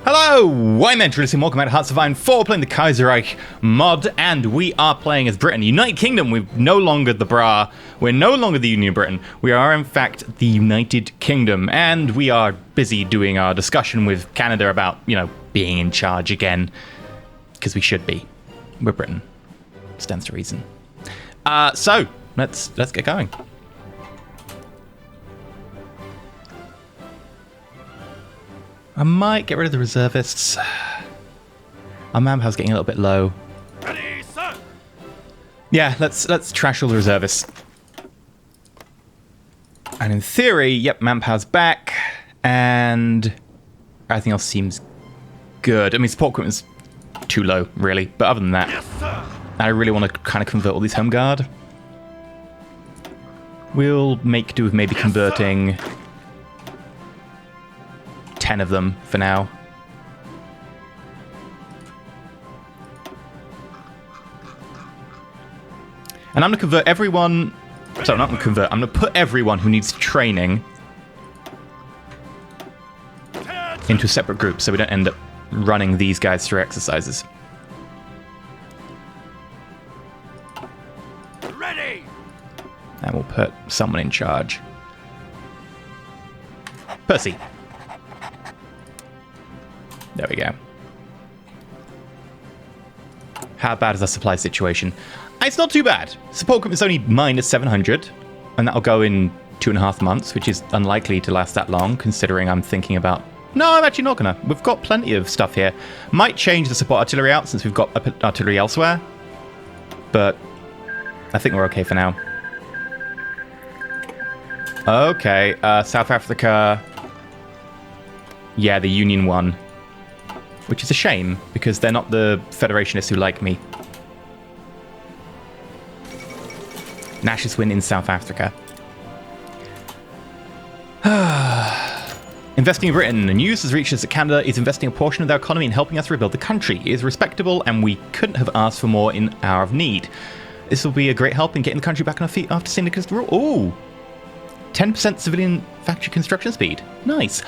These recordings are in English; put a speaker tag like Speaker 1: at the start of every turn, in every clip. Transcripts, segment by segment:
Speaker 1: Hello, I'm EnterElysium, welcome back to Hearts of Iron 4, playing the Kaiserreich mod, and we are playing as Britain. United Kingdom, we're no longer the BRA, we're no longer the Union of Britain, we are in fact the United Kingdom, and we are busy doing our discussion with Canada about, you know, being in charge again, because we should be. We're Britain. Stands to reason. So, let's get going. I might get rid of the reservists. Our manpower's getting a little bit low.
Speaker 2: Ready, sir.
Speaker 1: Yeah, let's trash all the reservists. And in theory, yep, manpower's back, and everything else seems good. I mean, support equipment's too low, really. But other than that,
Speaker 2: Yes, sir.
Speaker 1: I really want to kind of convert all these home guard. We'll make do with maybe converting 10 of them for now. And I'm going to convert everyone... Sorry, I'm not going to convert. I'm going to put everyone who needs training into separate groups so we don't end up running these guys through exercises.
Speaker 2: Ready.
Speaker 1: And we'll put someone in charge. Percy. There we go. How bad is our supply situation? It's not too bad. Support equipment is only minus 700, and that'll go in 2.5 months, which is unlikely to last that long, considering I'm thinking about... No, I'm actually not gonna. We've got plenty of stuff here. Might change the support artillery out since we've got artillery elsewhere, but I think we're okay for now. Okay, South Africa. Yeah, the Union won. Which is a shame, because they're not the Federationists who like me. Nationalists win in South Africa. Investing in Britain. The news has reached us that Canada is investing a portion of their economy in helping us rebuild the country. It is respectable, and we couldn't have asked for more in hour of need. This will be a great help in getting the country back on our feet after syndicalist rule. Ooh! 10% civilian factory construction speed. Nice.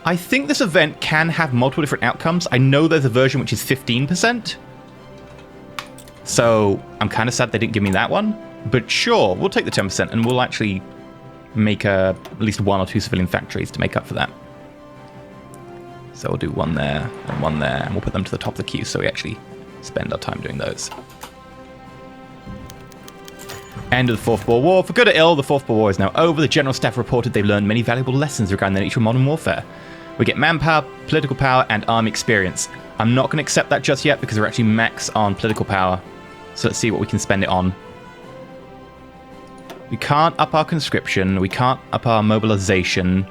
Speaker 1: I think this event can have multiple different outcomes. I know there's a version which is 15%. So I'm kind of sad they didn't give me that one. But sure, we'll take the 10% and we'll actually make at least 1 or 2 civilian factories to make up for that. So we'll do one there, and we'll put them to the top of the queue so we actually spend our time doing those. End of the Fourth Boer War. For good or ill, the Fourth Boer War is now over. The General Staff reported they've learned many valuable lessons regarding the nature of modern warfare. We get manpower, political power, and army experience. I'm not going to accept that just yet because we're actually max on political power. So let's see what we can spend it on. We can't up our conscription. We can't up our mobilization.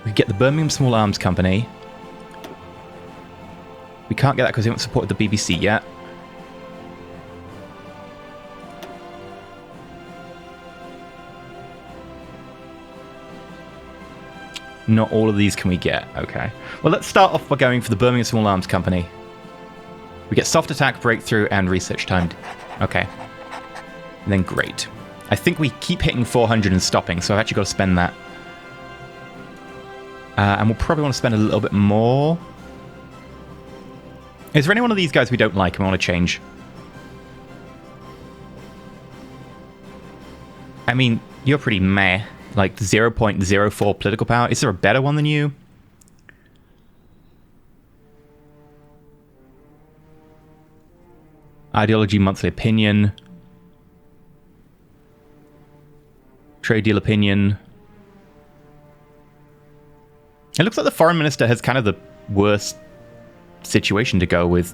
Speaker 1: We get the Birmingham Small Arms Company. We can't get that because we haven't supported the BBC yet. Not all of these can we get. Okay. Well, let's start off by going for the Birmingham Small Arms Company. We get soft attack, breakthrough, and research timed. Okay. And then great. I think we keep hitting 400 and stopping, so I've actually got to spend that. And we'll probably want to spend a little bit more. Is there any one of these guys we don't like and we want to change? I mean, you're pretty meh. Like 0.04 political power. Is there a better one than you? Ideology, monthly opinion. Trade deal opinion. It looks like the foreign minister has kind of the worst situation to go with.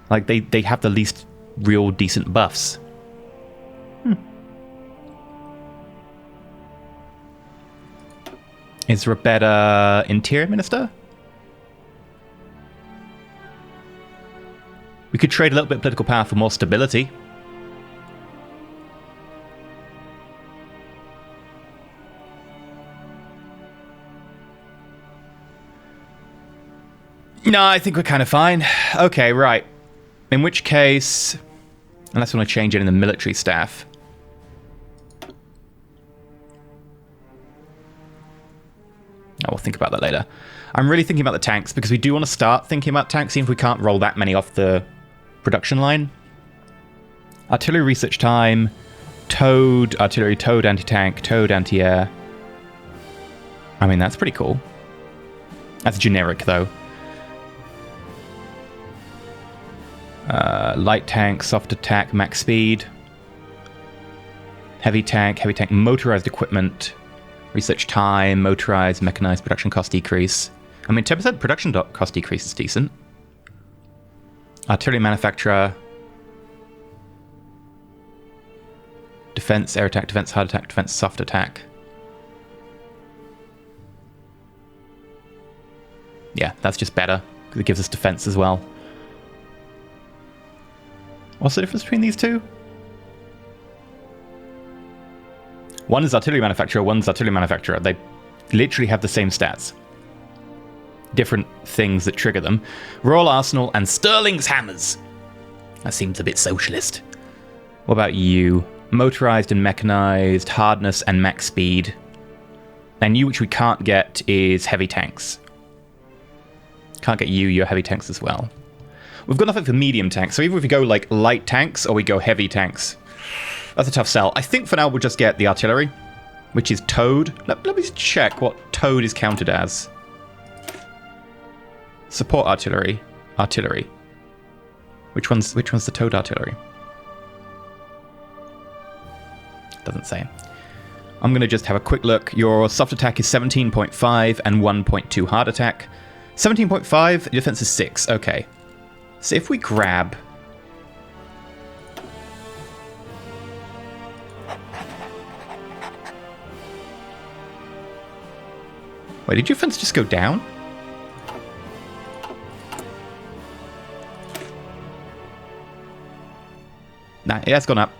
Speaker 1: Like they have the least real decent buffs. Is there a better interior minister? We could trade a little bit of political power for more stability. No, I think we're kind of fine. Okay, right. In which case, unless we want to change it in the military staff. we'll think about that later. I'm really thinking about the tanks because we do want to start thinking about tanks, even if we can't roll that many off the production line. Artillery research time, Toad, artillery, Toad anti-tank, Toad anti-air. I mean, that's pretty cool. That's generic, though. Light tank, soft attack, max speed. Heavy tank, motorized equipment. Research time, motorized, mechanized, production cost decrease. I mean, 10% production cost decrease is decent. Artillery manufacturer. Defense, air attack, defense, hard attack, defense, soft attack. Yeah, that's just better, because it gives us defense as well. What's the difference between these two? One is artillery manufacturer, one's artillery manufacturer. They literally have the same stats. Different things that trigger them. Royal Arsenal and Sterling's Hammers. That seems a bit socialist. What about you? Motorized and mechanized, hardness and max speed. And you, which we can't get, is heavy tanks. Can't get you, your heavy tanks as well. We've got nothing for medium tanks, so even if we go like light tanks or we go heavy tanks, that's a tough sell. I think for now we'll just get the artillery, which is Toad. Let me check what Toad is counted as. Support artillery. Artillery. Which one's the Toad artillery? Doesn't say. I'm going to just have a quick look. Your soft attack is 17.5 and 1.2 hard attack. 17.5, defense is 6. Okay. So if we grab... Wait, did your defense just go down? Nah, it has gone up.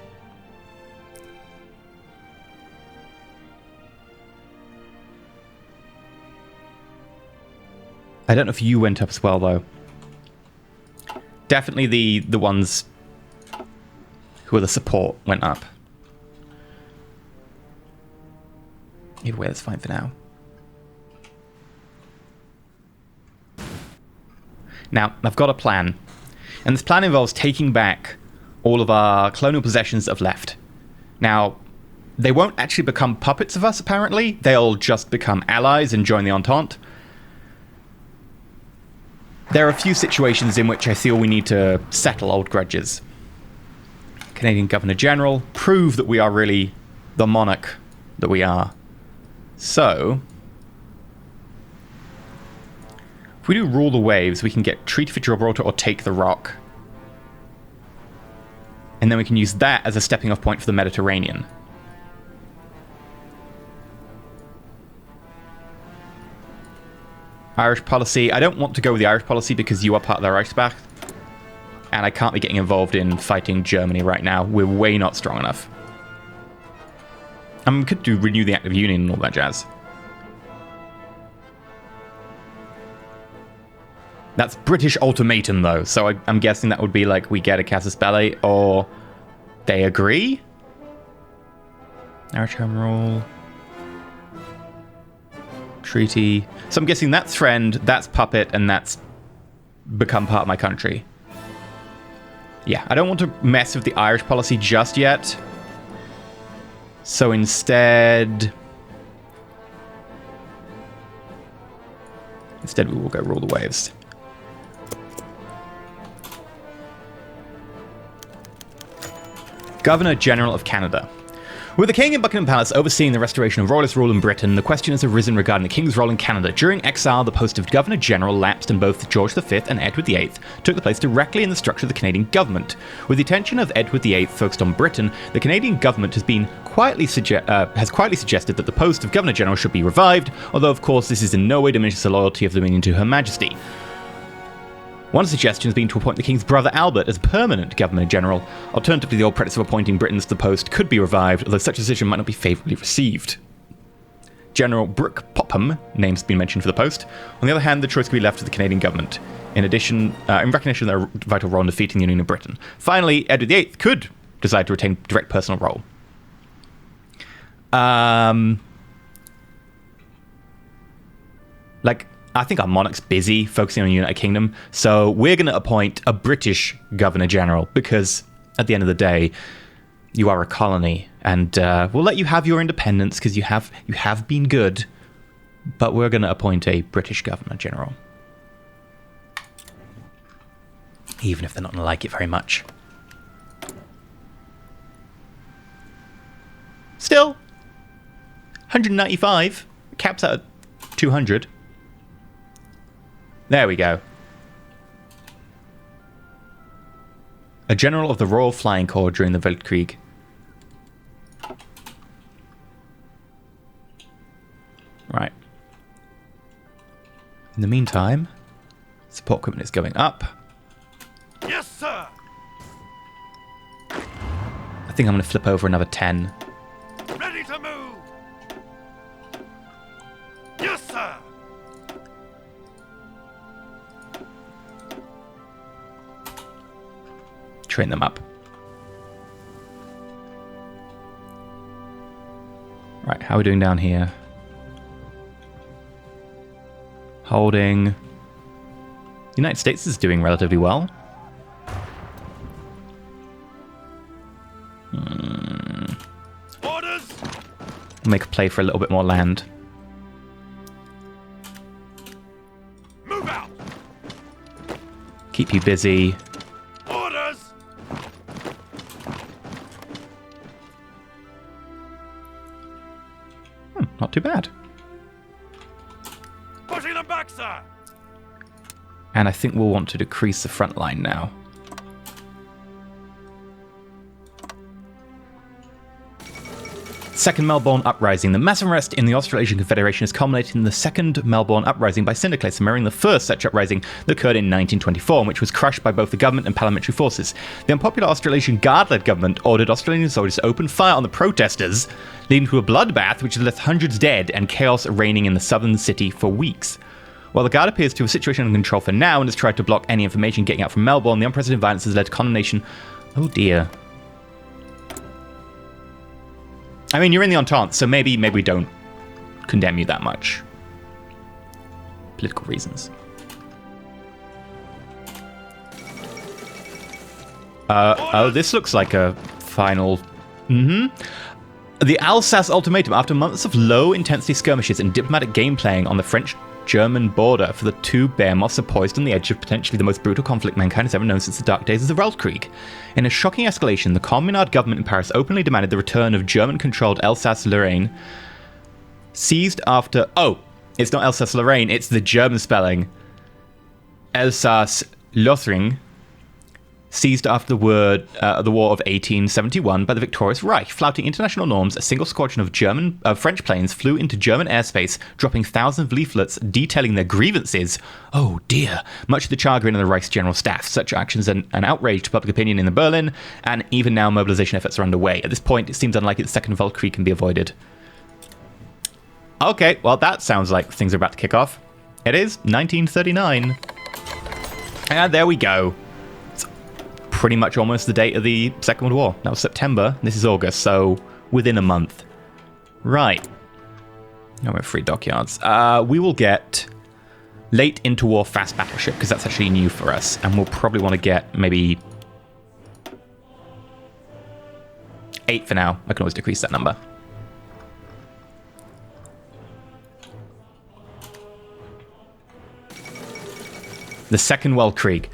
Speaker 1: I don't know if you went up as well, though. Definitely the ones who are the support went up. Either way, that's fine for now. Now, I've got a plan. And this plan involves taking back all of our colonial possessions that have left. Now, they won't actually become puppets of us, apparently. They'll just become allies and join the Entente. There are a few situations in which I feel we need to settle old grudges. Canadian Governor-General, prove that we are really the monarch that we are. So, if we do rule the waves, we can get Treaty for Gibraltar or take the Rock. And then we can use that as a stepping off point for the Mediterranean. Irish policy. I don't want to go with the Irish policy because you are part of the Reichsbach. And I can't be getting involved in fighting Germany right now. We're way not strong enough. I mean, we could do renew the Act of Union and all that jazz. That's British ultimatum, though. So I'm guessing that would be like we get a casus belli or they agree? Irish Home Rule. Treaty. So I'm guessing that's friend, that's puppet, and that's become part of my country. Yeah, I don't want to mess with the Irish policy just yet. So instead we will go rule the waves. Governor-General of Canada. With the King in Buckingham Palace overseeing the restoration of royalist rule in Britain, the question has arisen regarding the King's role in Canada. During exile, the post of Governor-General lapsed and both George V and Edward VIII took the place directly in the structure of the Canadian government. With the attention of Edward VIII focused on Britain, the Canadian government has quietly suggested that the post of Governor-General should be revived, although of course this is in no way diminishes the loyalty of the Dominion to Her Majesty. One suggestion has been to appoint the King's brother Albert as permanent Governor-General. Alternatively, the old practice of appointing Britons to the post could be revived, although such a decision might not be favourably received. General Brooke Popham, names been mentioned for the post. On the other hand, the choice could be left to the Canadian government, in recognition of their vital role in defeating the Union of Britain. Finally, Edward VIII could decide to retain direct personal role. Like, I think our monarch's busy focusing on the United Kingdom, so we're going to appoint a British Governor General, because at the end of the day, you are a colony, and we'll let you have your independence because you have been good, but we're going to appoint a British Governor General. Even if they're not going to like it very much. Still, 195, caps out at 200. There we go. A general of the Royal Flying Corps during the Weltkrieg. Right. In the meantime, support equipment is going up.
Speaker 2: Yes, sir.
Speaker 1: I think I'm going to flip over another 10.
Speaker 2: Ready to move. Yes, sir.
Speaker 1: Train them up. Right, how are we doing down here? Holding. The United States is doing relatively well.
Speaker 2: Orders.
Speaker 1: Make a play for a little bit more land.
Speaker 2: Move out.
Speaker 1: Keep you busy.
Speaker 2: Orders.
Speaker 1: Not too bad.
Speaker 2: Pushing them back, sir.
Speaker 1: And I think we'll want to decrease the front line now. Second Melbourne Uprising. The mass unrest in the Australasian Confederation has culminated in the Second Melbourne Uprising by syndicalists, mirroring the first such uprising that occurred in 1924, which was crushed by both the government and parliamentary forces. The unpopular Australasian Guard-led government ordered Australian soldiers to open fire on the protesters, leading to a bloodbath which has left hundreds dead and chaos reigning in the southern city for weeks. While the Guard appears to have a situation under control for now and has tried to block any information getting out from Melbourne, the unprecedented violence has led to condemnation. Oh dear. I mean, you're in the Entente, so maybe we don't condemn you that much. Political reasons. Oh, this looks like a final... The Alsace Ultimatum. After months of low-intensity skirmishes and diplomatic game-playing on the French-German border, for the two behemoths are poised on the edge of potentially the most brutal conflict mankind has ever known since the dark days of the Weltkrieg. In a shocking escalation, the Communard government in Paris openly demanded the return of German-controlled Alsace-Lorraine, seized after... Oh, it's not Alsace-Lorraine, it's the German spelling. Alsace-Lothringen, seized after the war of 1871 by the victorious Reich. Flouting international norms, a single squadron of French planes flew into German airspace, dropping thousands of leaflets detailing their grievances. Oh dear. Much of the chagrin of the Reich's general staff. Such actions and outrage to public opinion in Berlin, and even now mobilization efforts are underway. At this point, it seems unlikely the Second Weltkrieg can be avoided. Okay, well that sounds like things are about to kick off. It is 1939. And there we go. Pretty much almost the date of the Second World War. That was September. This is August, so within a month. Right. Now we have 3 dockyards. We will get late interwar fast battleship, because that's actually new for us. And we'll probably want to get maybe 8 for now. I can always decrease that number. The Second Weltkrieg.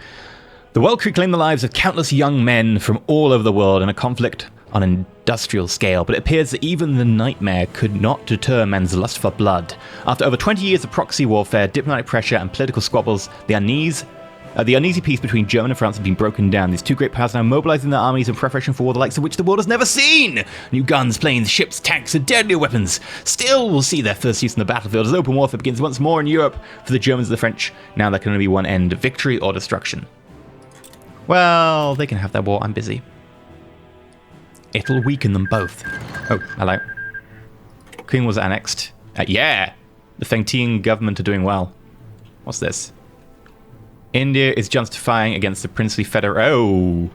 Speaker 1: The Weltkrieg claimed the lives of countless young men from all over the world in a conflict on an industrial scale, but it appears that even the nightmare could not deter men's lust for blood. After over 20 years of proxy warfare, diplomatic pressure, and political squabbles, the uneasy peace between Germany and France has been broken down. These two great powers are now mobilizing their armies in preparation for war the likes of which the world has never seen. New guns, planes, ships, tanks, and deadlier weapons. Still, we'll see their first use in the battlefield as open warfare begins once more in Europe for the Germans and the French. Now there can only be one end: victory or destruction. Well, they can have their war. I'm busy. It'll weaken them both. Oh, hello. Queen was annexed. Yeah! The Fengtian government are doing well. What's this? India is justifying against the princely Oh!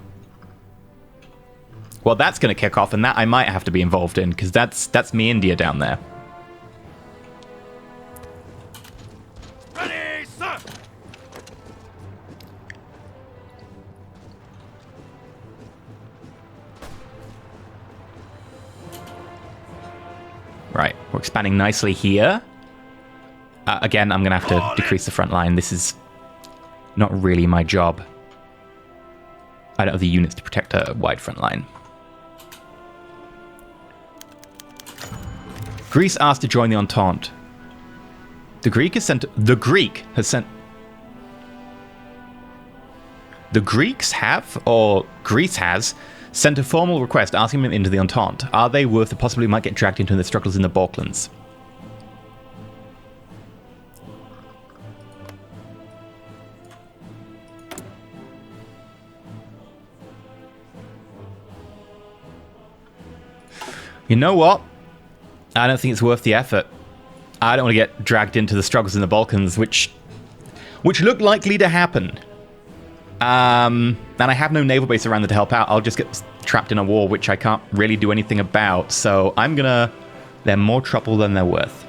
Speaker 1: Well, that's going to kick off, and that I might have to be involved in, because that's me India down there. Right, we're expanding nicely here. Again, I'm going to have to decrease the front line. This is not really my job. I don't have the units to protect a wide front line. Greece asked to join the Entente. The Greek has sent... The Greeks have, or Greece has, sent a formal request asking them into the Entente. Are they worth the possibility might get dragged into the struggles in the Balkans? You know what? I don't think it's worth the effort. I don't want to get dragged into the struggles in the Balkans, which look likely to happen. And I have no naval base around there to help out. I'll just get trapped in a war, which I can't really do anything about. So I'm gonna... They're more trouble than they're worth.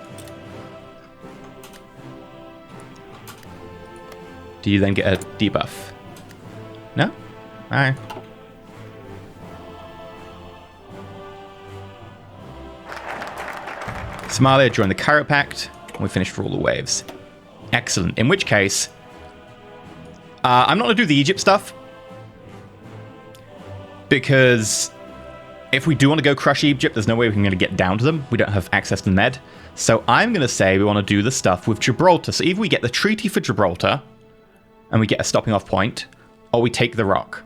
Speaker 1: Do you then get a debuff? No? Alright. Somalia joined the Carrot Pact. We finished for all the waves. Excellent. In which case, I'm not going to do the Egypt stuff. Because if we do want to go crush Egypt, there's no way we're going to get down to them. We don't have access to the Med. So I'm going to say we want to do the stuff with Gibraltar. So either we get the treaty for Gibraltar, and we get a stopping off point, or we take the rock.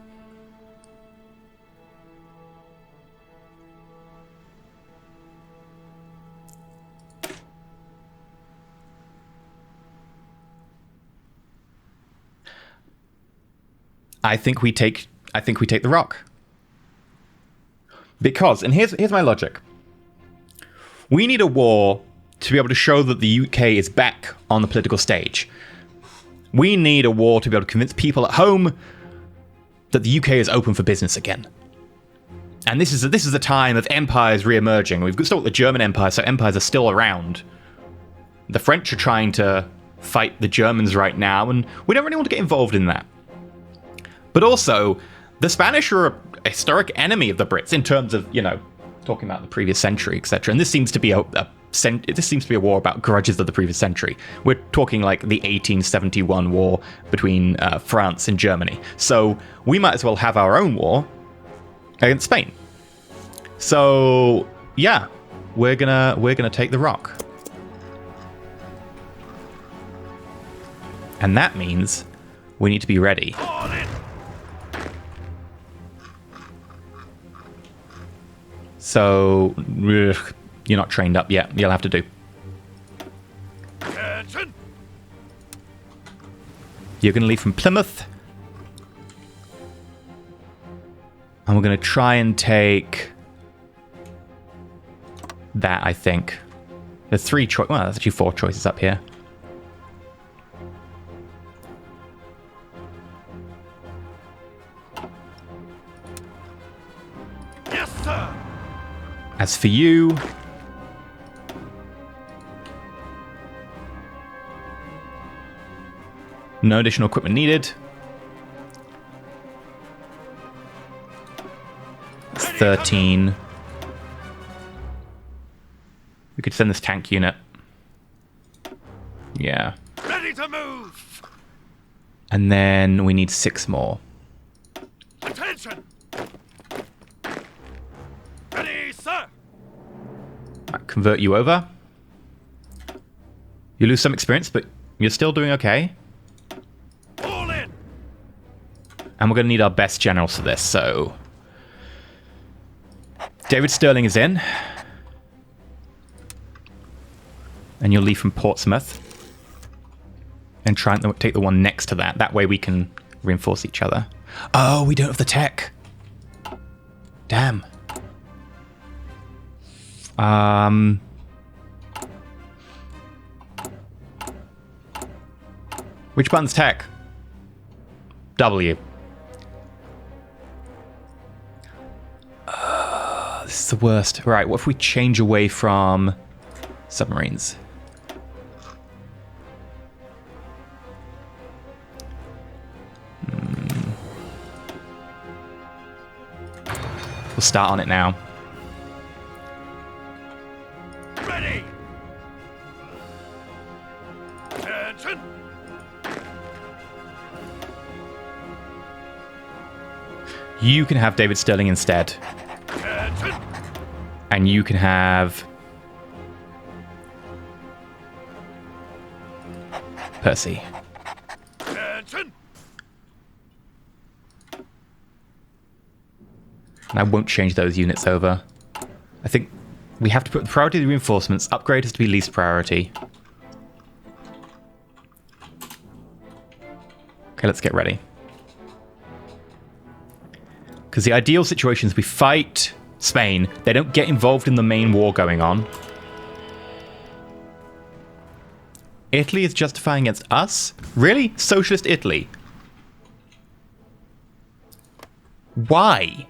Speaker 1: I think we take the rock. Because, and here's my logic. We need a war to be able to show that the UK is back on the political stage. We need a war to be able to convince people at home that the UK is open for business again. And this is a time of empires re-emerging. We've still got the German Empire, so empires are still around. The French are trying to fight the Germans right now, and we don't really want to get involved in that. But also, the Spanish are a historic enemy of the Brits in terms of, you know, talking about the previous century, etc. And this seems to be a war about grudges of the previous century. We're talking like the 1871 war between France and Germany. So we might as well have our own war against Spain. So yeah, we're gonna take the rock, and that means we need to be ready. So, you're not trained up yet. You'll have to do.
Speaker 2: Attention.
Speaker 1: You're going to leave from Plymouth. And we're going to try and take that, I think. There's 3 choices. Well, there's actually 4 choices up here.
Speaker 2: Yes, sir.
Speaker 1: As for you, no additional equipment needed. That's 13. We could send this tank unit. Yeah.
Speaker 2: Ready to move.
Speaker 1: And then we need 6 more.
Speaker 2: Attention. Ready, sir.
Speaker 1: Right, convert you over. You lose some experience, but you're still doing okay.
Speaker 2: All in.
Speaker 1: And we're going to need our best generals for this, so... David Sterling is in. And you'll leave from Portsmouth. And try and take the one next to that. That way we can reinforce each other. Oh, we don't have the tech. Damn. Which button's tech? W. This is the worst. Right, what if we change away from submarines? We'll start on it now. You can have David Sterling instead.
Speaker 2: Attention!
Speaker 1: And you can have Percy.
Speaker 2: Attention!
Speaker 1: And I won't change those units over. I think we have to put the priority of the reinforcements. Upgrade has to be least priority. Okay, let's get ready. Because the ideal situation is we fight Spain. They don't get involved in the main war going on. Italy is justifying against us? Really? Socialist Italy? Why?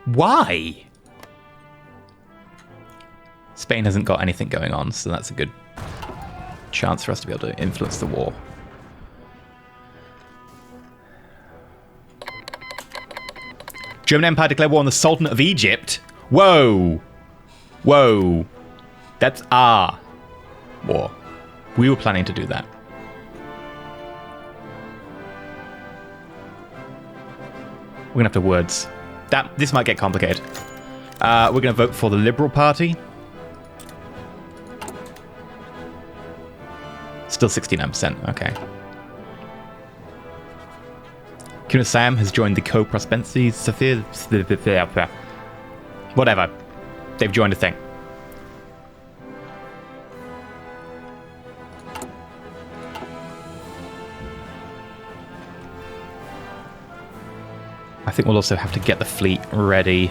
Speaker 1: Why? Spain hasn't got anything going on, so that's a good chance for us to be able to influence the war. German Empire declared war on the Sultan of Egypt. Whoa. Whoa. That's our war. We were planning to do that. We're going to have to words. This might get complicated. We're going to vote for the Liberal Party. Still 69%. Okay. Kuna Sam has joined the co-prosperity sphere. Whatever. They've joined a thing. I think we'll also have to get the fleet ready.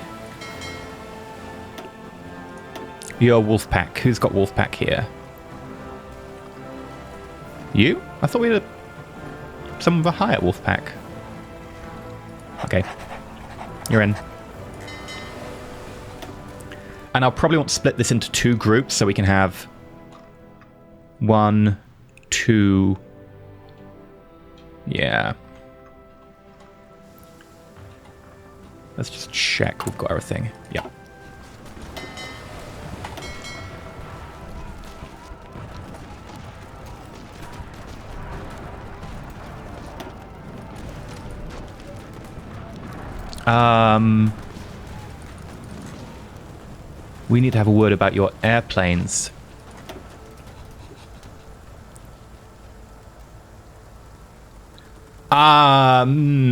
Speaker 1: Your Wolfpack. Who's got Wolfpack here? You? I thought we had someone with a higher Wolfpack. Okay. You're in. And I'll probably want to split this into 2 groups so we can have 1, 2... Yeah. Let's just check we've got everything. Yep. We need to have a word about your airplanes.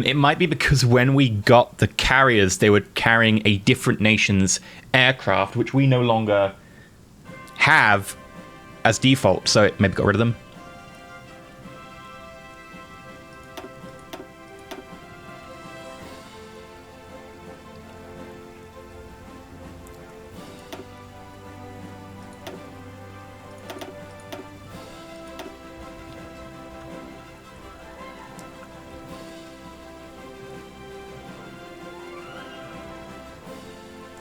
Speaker 1: It might be because when we got the carriers, they were carrying a different nation's aircraft, which we no longer have as default, so it maybe got rid of them.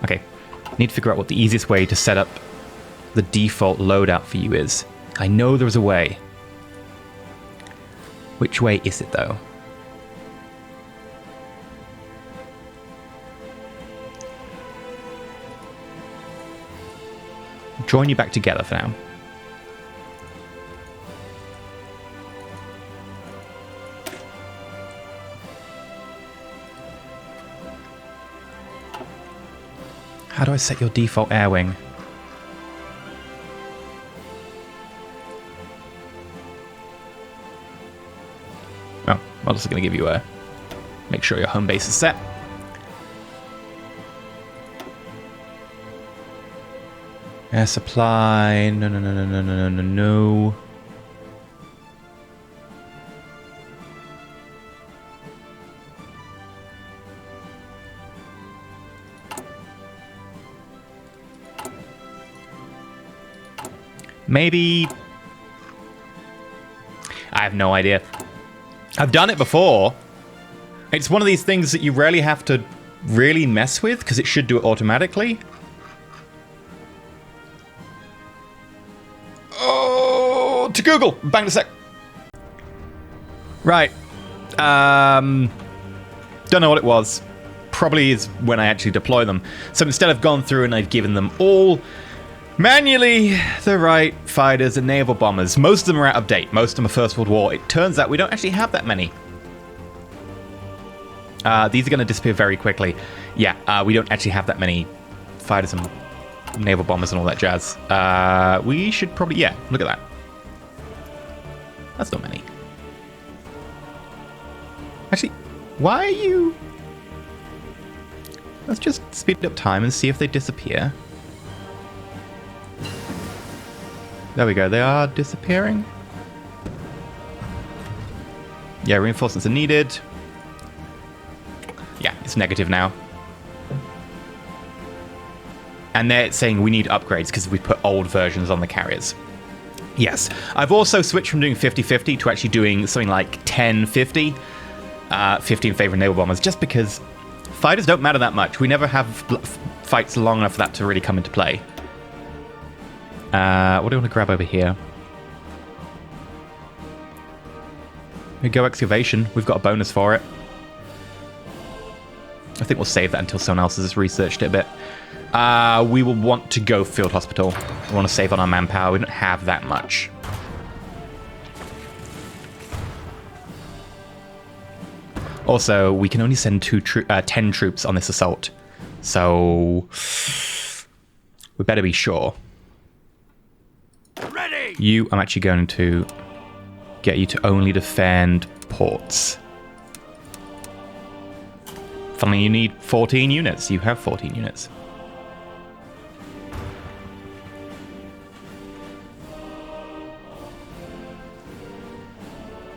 Speaker 1: Okay, need to figure out what the easiest way to set up the default loadout for you is. I know there's a way. Which way is it, though? Join you back together for now. How do I set your default air wing? Oh, I'm just going to give you a... Make sure your home base is set. Air supply... No. Maybe... I have no idea. I've done it before. It's one of these things that you rarely have to really mess with, because it should do it automatically. Oh, to Google! Bang a sec. Right. Don't know what it was. Probably is when I actually deploy them. So instead I've gone through and I've given them all Manually, the right fighters and naval bombers. Most of them are out of date. Most of them are First World War. It turns out we don't actually have that many. These are going to disappear very quickly. Yeah, we don't actually have that many fighters and naval bombers and all that jazz. We should probably... Yeah, look at that. That's not many. Actually, why are you... Let's just speed up time and see if they disappear. There we go, they are disappearing. Yeah, reinforcements are needed. Yeah, it's negative now. And they're saying we need upgrades because we put old versions on the carriers. Yes, I've also switched from doing 50-50 to actually doing something like 10-50. 50 in favor of naval bombers, just because fighters don't matter that much. We never have fights long enough for that to really come into play. What do I want to grab over here? We go excavation. We've got a bonus for it. I think we'll save that until someone else has researched it a bit. We will want to go field hospital. We want to save on our manpower. We don't have that much. Also, we can only send 10 troops on this assault. So we better be sure.
Speaker 2: Ready.
Speaker 1: You, I'm actually going to get you to only defend ports. Finally, you need 14 units. You have 14 units.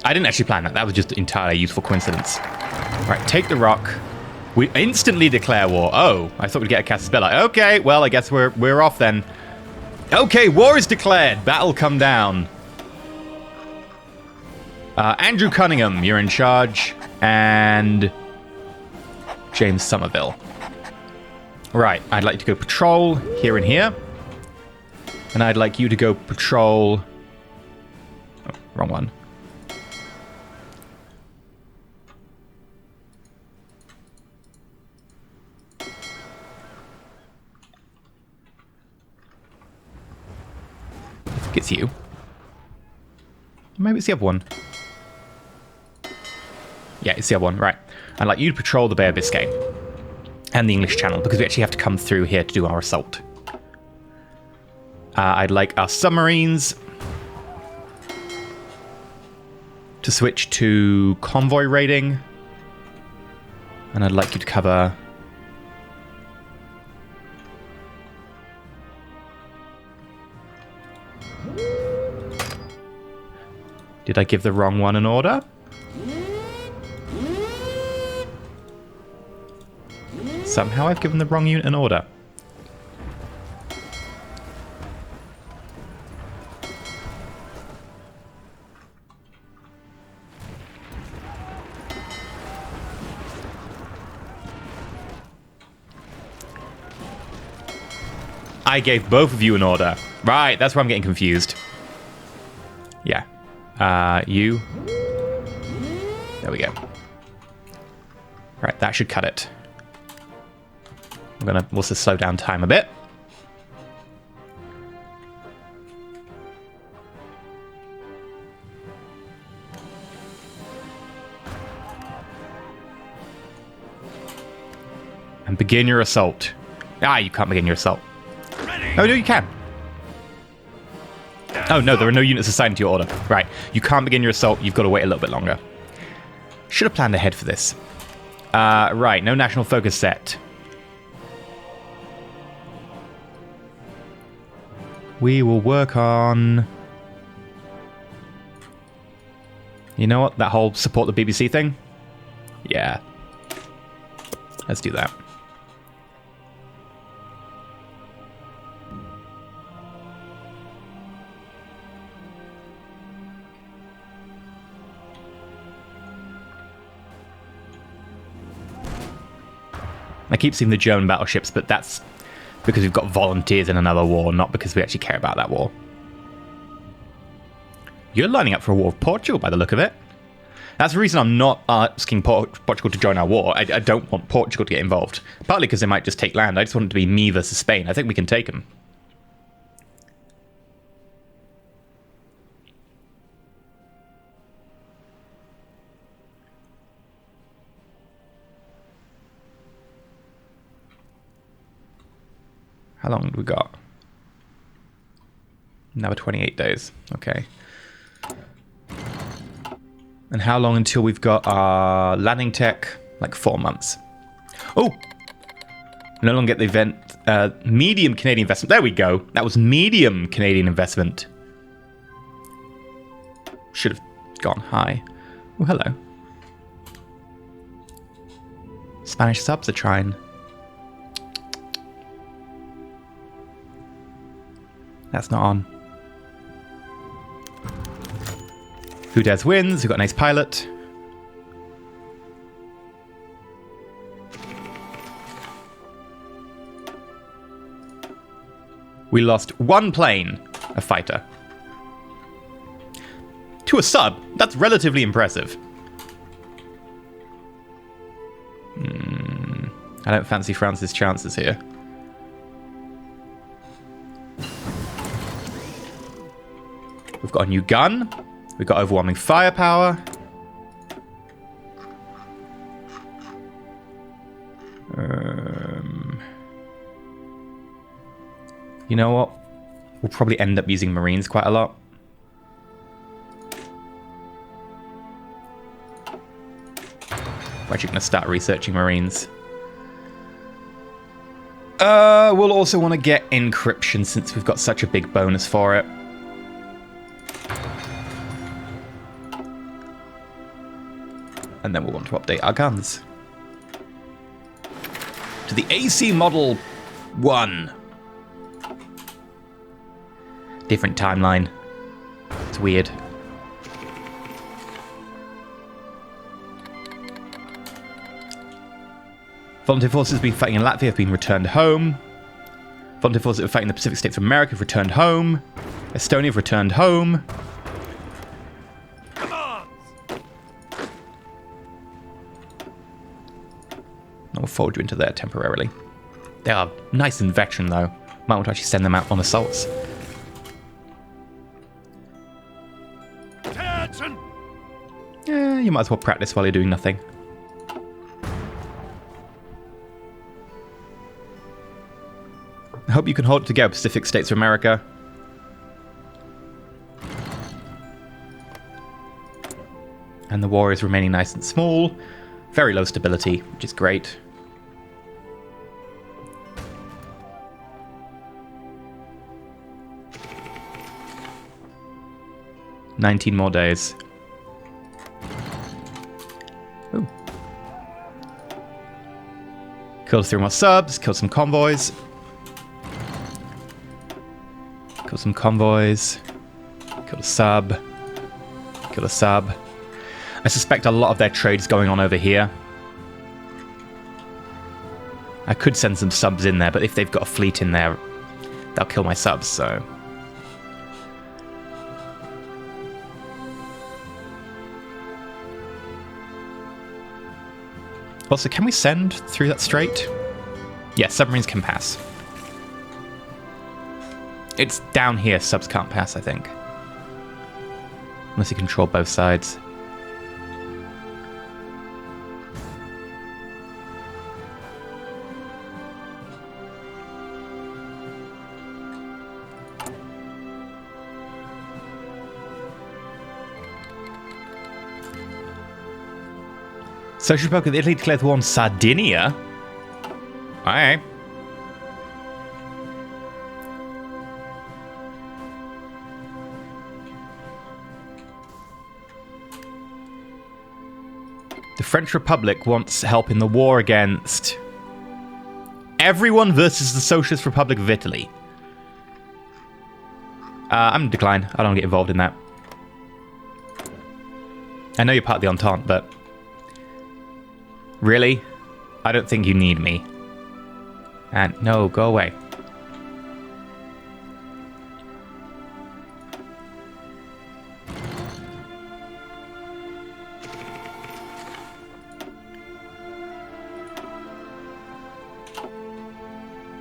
Speaker 1: I didn't actually plan that. That was just an entirely useful coincidence. Right, take the rock. We instantly declare war. Oh, I thought we'd get a Casus Belli. Okay, well, I guess we're off then. Okay, war is declared. Battle come down. Andrew Cunningham, you're in charge. And James Somerville. Right, I'd like to go patrol here and here. And I'd like you to go patrol... Oh, wrong one. It's you. Maybe it's the other one. Yeah, it's the other one, right. I'd like you to patrol the Bay of Biscay and the English Channel because we actually have to come through here to do our assault. I'd like our submarines to switch to convoy raiding. And I'd like you to cover... Did I give the wrong one an order? Somehow I've given the wrong unit an order. I gave both of you an order. Right, that's where I'm getting confused. Yeah. You. There we go. Right, that should cut it. I'm gonna also slow down time a bit. And begin your assault. Ah, you can't begin your assault.
Speaker 2: Ready.
Speaker 1: Oh, no, you can. Oh, no, there are no units assigned to your order. Right, you can't begin your assault. You've got to wait a little bit longer. Should have planned ahead for this. Right, no national focus set. We will work on... You know what? That whole support the BBC thing? Yeah. Let's do that. I keep seeing the German battleships, but that's because we've got volunteers in another war, not because we actually care about that war. You're lining up for a war with Portugal by the look of it. That's the reason I'm not asking Portugal to join our war. I don't want Portugal to get involved. Partly because they might just take land. I just want it to be me versus Spain. I think we can take them. How long have we got? Another 28 days. Okay. And how long until we've got our landing tech? Like 4 months. Oh! No longer get the event. Medium Canadian investment. There we go. That was medium Canadian investment. Should have gone high. Oh, hello. Spanish subs are trying. That's not on. Who Dares wins. We've got an ace pilot. We lost 1 plane, a fighter. To a sub. That's relatively impressive. I don't fancy France's chances here. We've got a new gun. We've got overwhelming firepower. You know what? We'll probably end up using Marines quite a lot. We're actually going to start researching Marines. We'll also want to get encryption since we've got such a big bonus for it. And then we'll want to update our guns. To the AC Model 1. Different timeline. It's weird. Volunteer forces have been fighting in Latvia have been returned home. Volunteer forces that were fighting in the Pacific States of America have returned home. Estonia have returned home. We'll fold you into there temporarily. They are nice and veteran, though. Might want to actually send them out on assaults.
Speaker 2: Attention!
Speaker 1: Yeah, you might as well practice while you're doing nothing. I hope you can hold it together, Pacific States of America. And the war is remaining nice and small. Very low stability, which is great. $19 more days. Ooh. Killed 3 more subs, killed some convoys. Killed some convoys. Killed a sub. Killed a sub. I suspect a lot of their trade's going on over here. I could send some subs in there, but if they've got a fleet in there, they'll kill my subs, so... Also, can we send through that strait? Yeah, submarines can pass. It's down here, subs can't pass, I think. Unless you control both sides. Social Republic of Italy declared war on Sardinia? Aye. The French Republic wants help in the war against everyone versus the Socialist Republic of Italy. I'm in decline. I don't want to get involved in that. I know you're part of the Entente, but... Really? I don't think you need me. And no, go away.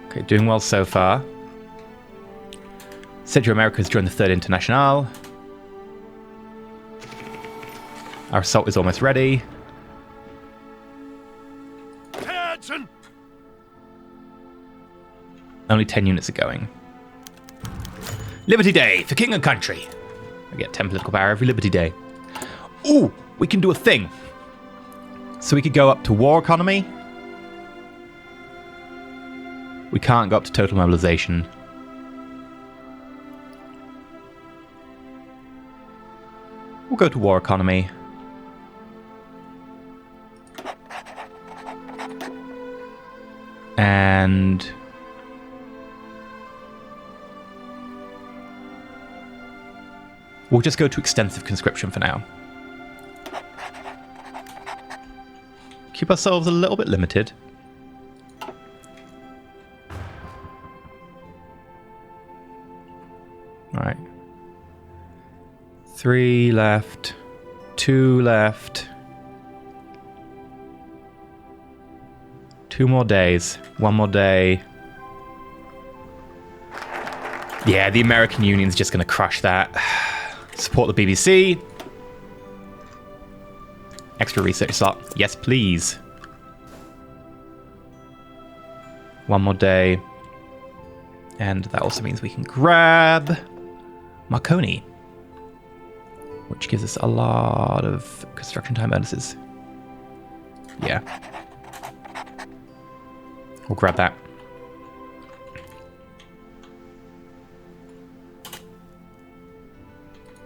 Speaker 1: Okay, doing well so far. Central America has joined the Third International. Our assault is almost ready. Only 10 units are going. Liberty Day for king and country. I get 10 political power every Liberty Day. Ooh, we can do a thing. So we could go up to war economy. We can't go up to total mobilization. We'll go to war economy. And we'll just go to extensive conscription for now. Keep ourselves a little bit limited. All right. 3 left. 2 left. 2 more days. 1 more day. Yeah, the American Union's just going to crush that. Support the BBC. Extra research slot. Yes, please. 1 more day. And that also means we can grab Marconi, which gives us a lot of construction time bonuses. Yeah. We'll grab that.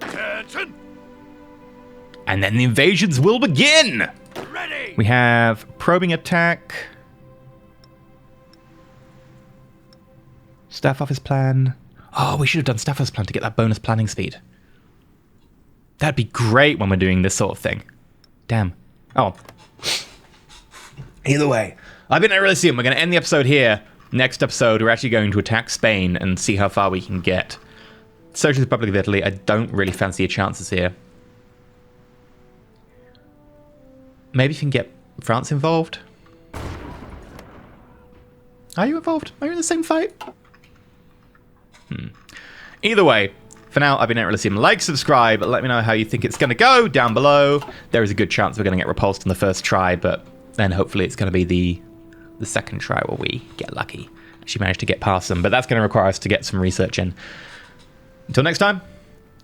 Speaker 2: Attention!
Speaker 1: And then the invasions will begin!
Speaker 2: Ready!
Speaker 1: We have probing attack. Staff office plan. Oh, we should have done staff office plan to get that bonus planning speed. That'd be great when we're doing this sort of thing. Damn. Oh. Either way, I've been EnterElysium. We're going to end the episode here. Next episode, we're actually going to attack Spain and see how far we can get. Socialist Republic of Italy, I don't really fancy your chances here. Maybe you can get France involved. Are you involved? Are you in the same fight? Either way, for now, I've been EnterElysium. Like, subscribe, let me know how you think it's going to go down below. There is a good chance we're going to get repulsed on the first try, but then hopefully it's going to be the second try where we get lucky. Actually manage to get past them, but that's going to require us to get some research in. Until next time,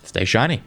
Speaker 1: stay shiny.